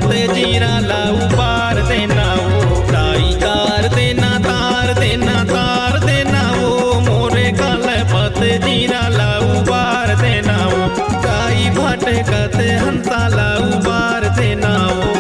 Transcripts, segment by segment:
पते जीरा लाऊ पार देना वो ताई तार देना तार देना तार देना वो मोरे काल पते जीरा लाऊ पार देना वो ताई भटकत हंसा लाऊ पार देना वो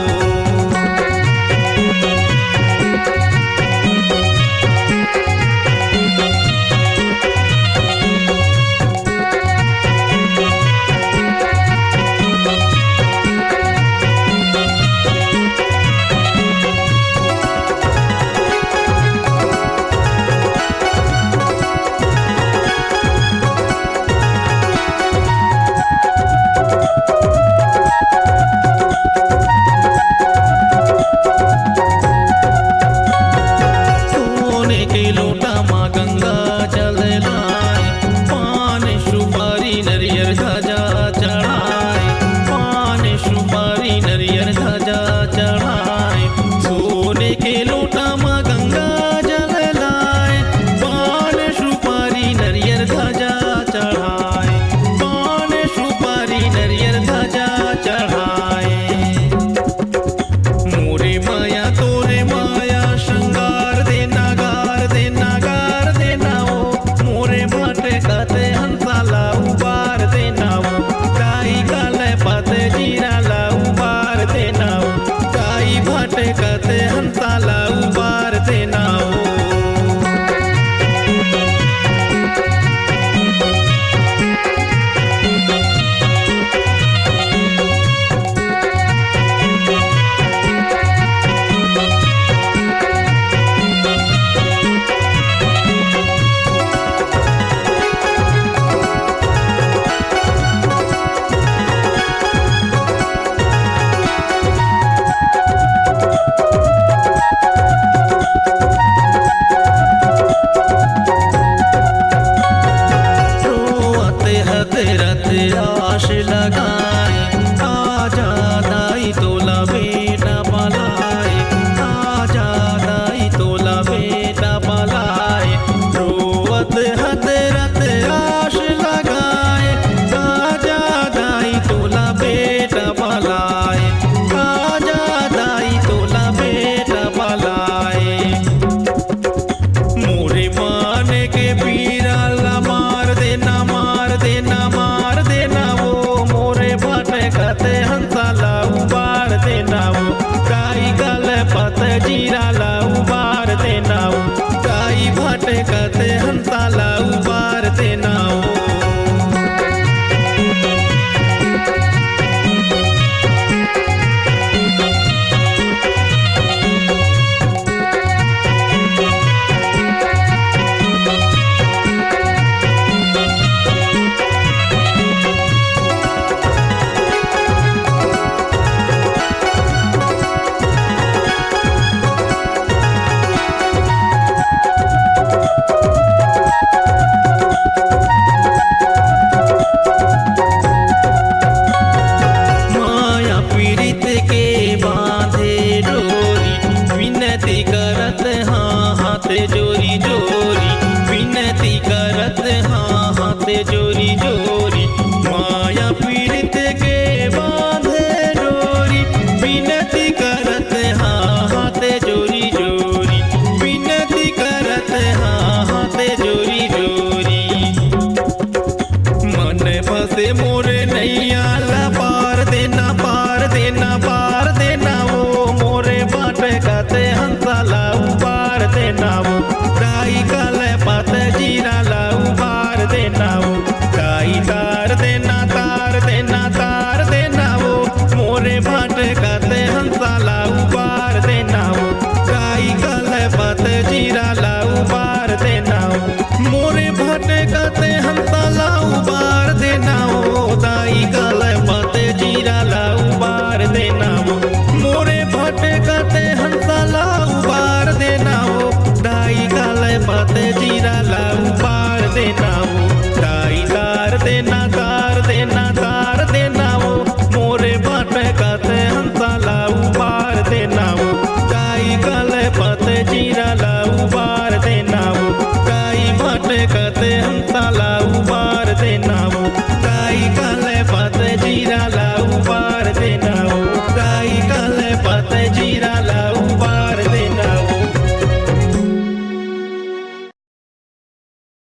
भटकत हंसा लाऊ पार देना वो रत आश लगाए आजा दाई तोला बेटा पलाए आजा दाई तोला बेटा पलाए रोवत हत रत आश लगाए आजा दाई तोला बेटा पलाए आजा दाई तोला बेटा पलाए मोरे माने के पीरा ला मार देना मार देना वो मोरे भटकत हंसा लाऊ पार देना वो ताई गल पत जीरा लाऊ पार देना वो ताई भटकत हंसा लाऊ पार देना वो जोरी जोरी विनती करत हाँ हाथ जोरी जोरी